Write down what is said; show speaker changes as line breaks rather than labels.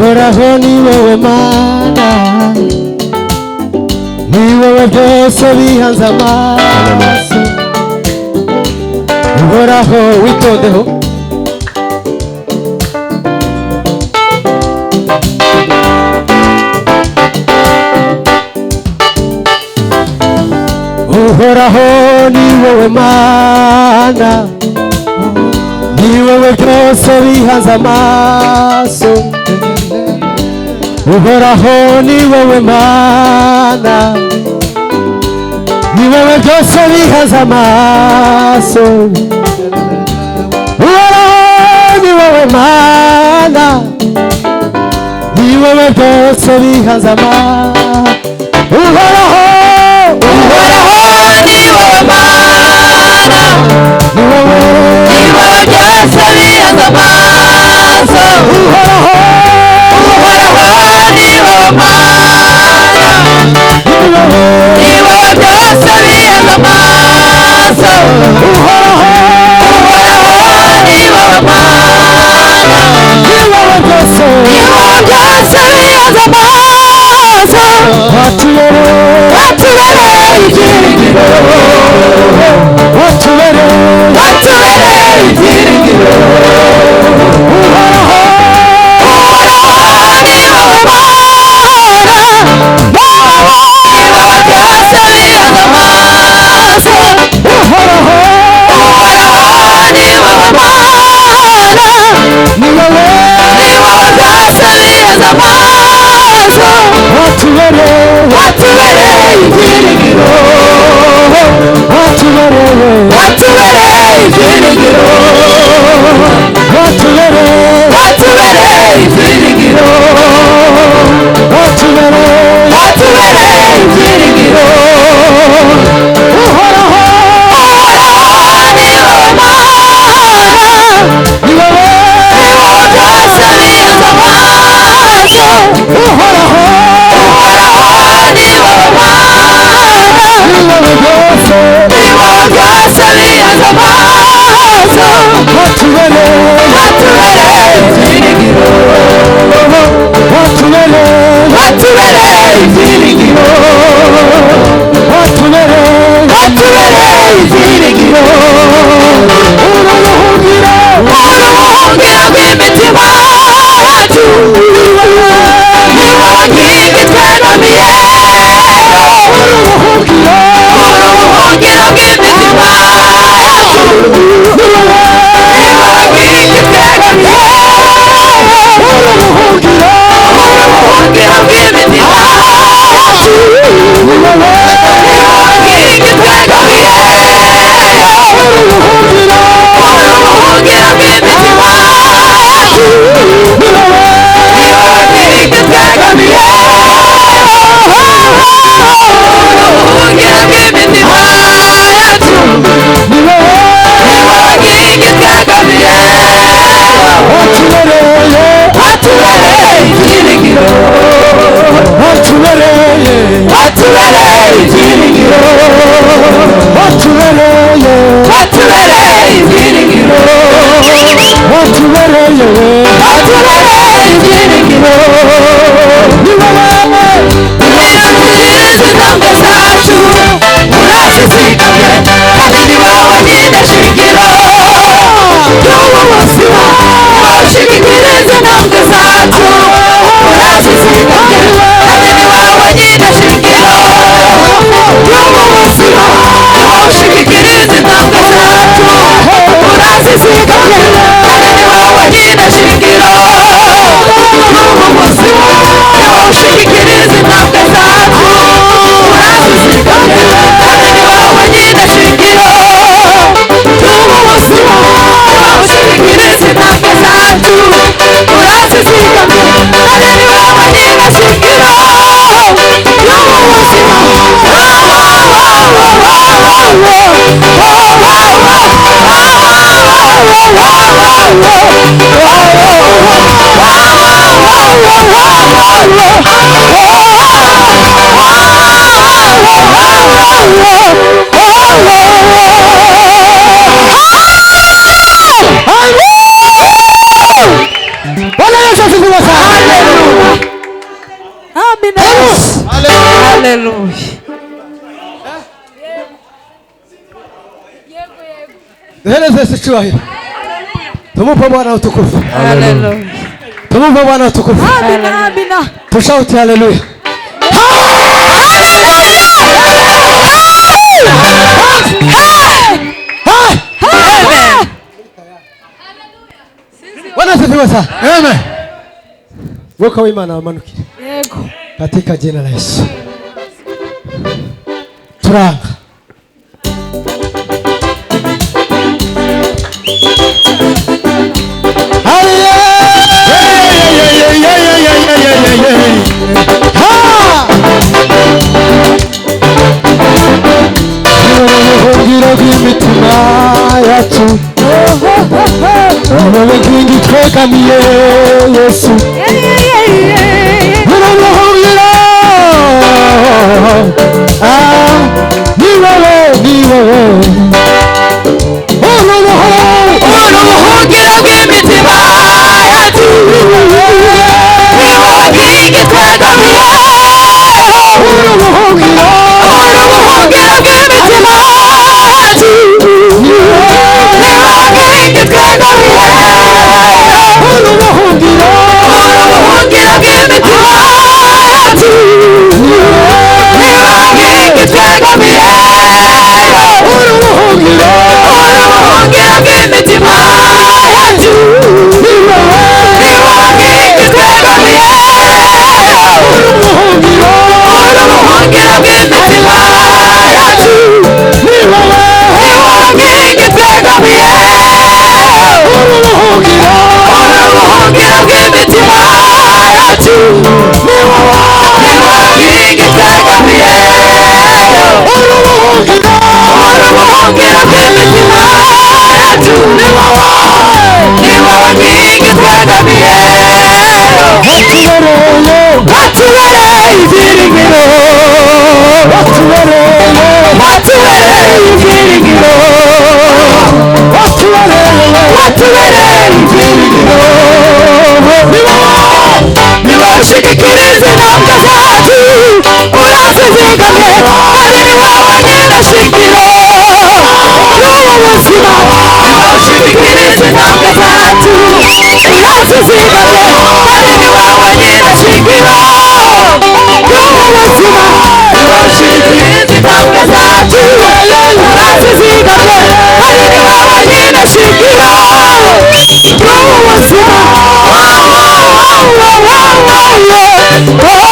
uhoraho ni wowe mana, ni wowe byose bihanze amaso. uhoraho witondeho, uhoraho ni wowe mana, ni wowe byose bihanze amaso. uhoraho ni wowe mana, ni wowe byose bihanze amaso. uhoraho ni wowe mana, ni wowe byose bihanze amaso. uhoraho
ni wowe mana,
ni wowe
byose bihanze amaso. Uhoraho ni wowe mana, ni wowe byose bihanze amaso. Uhoraho ni wowe mana,
ni wowe byose
bihanze amaso. watubereye ibyiringiro, watubereye ibyiringiro. Uhoraho ni wowe mana, ni wowe byose bihanze amaso. Uhoraho ni wowe mana, ni wowe byose bihanze amaso. watubereye ibyiringiro, watubereye ibyiringiro, watubereye ibyiringiro, watubereye ibyiringiro. Uhoraho ni wowe mana, ni wowe byose bihanze amaso. Uhoraho ni wowe mana, ni wowe byose bihanze amaso. watubereye ibyiringiro, watubereye ibyiringiro, watubereye ibyiringiro. uruhungiro rw'imitima yacu, ni wowe nkingi twegamiye. uruhungiro rw'imitima yacu, ni wowe nkingi twegamiye. uruhungiro rw'imitima yacu, ni wowe nkingi twegamiye. uruhungiro rw'imitima yacu, ni wowe nkingi twegamiye. uruhungiro rw'imitima yacu, ni wowe nkingi twegamiye. watubereye ibyiringiro, watubereye ibyiringiro, watubereye ibyiringiro, watubereye ibyiringiro. Nirangiriza intambwe zacu, urashizigamye, kandi ni wowe nyine shingiro ry'ubu buzima. Urashigikiriza intambwe zacu, urashizigamye, kandi ni wowe nyine shingiro ry'ubu buzima. Urashigikiriza intambwe zacu, urashizigamye, kandi ni wowe nyine shingiro ry'ubu buzima. Urashigikiriza intambwe zacu, urashizigamye, kandi ni wowe nyine shingiro ry'ubu buzima. Urashigikiriza intambwe zacu, urashizigamye, kandi ni wowe nyine shingiro ry'ubu buzima.
Bwana Yesu asifiwe sana. twese icyubahiro. Tumupe Bwana utukufu.
Haleluya.
Tumupe Bwana utukufu.
Amina, amina.
Tushauti haleluya. Bwana asifiwe sana. Amen. Mwaka wa imani wamanukire.
Yego.
Katika jina la Yesu. Turanga. Ubuhungiro bw'imitima yacu, wowe nkingi twegamiye Yesu. Ubuhungiro, ni wowe, ni wowe.
Ubuhungiro bw'imitima yacu, ni wowe nkingi twegamiye.
Ubuhungiro,
ubuhungiro bw'imitima yacu, ni wowe nkingi twegamiye.
ubuhungiro,
ubuhungiro bw'imitima yacu, ni wowe nkingi twegamiye.
ubuhungiro,
ubuhungiro bw'imitima yacu, ni wowe nkingi twegamiye.
ubuhungiro,
ubuhungiro bw'imitima yacu,
ni wowe,
ni wowe nkingi twegamiye.
ubuhungiro,
ubuhungiro bw'imitima yacu, ni wowe nkingi twegamiye.
ubuhungiro,
ubuhungiro bw'imitima yacu, ni wowe nkingi twegamiye.
watubereye,
watubereye ibyiringiro,
watubereye,
watubereye ibyiringiro,
watubereye,
watubereye ibyiringiro. ni wowe ushigikiriza intambwe zacu, urazizigamye, ari ni wowe nyine shingiro y'ubu buzima. ni wowe ushigikiriza intambwe zacu, urazizigamye, ari ni wowe nyine shingiro y'ubu buzima. ni wowe ushigikiriza intambwe zacu, urazizigamye, ari ni wowe nyine shingiro y'ubu buzima. Oh,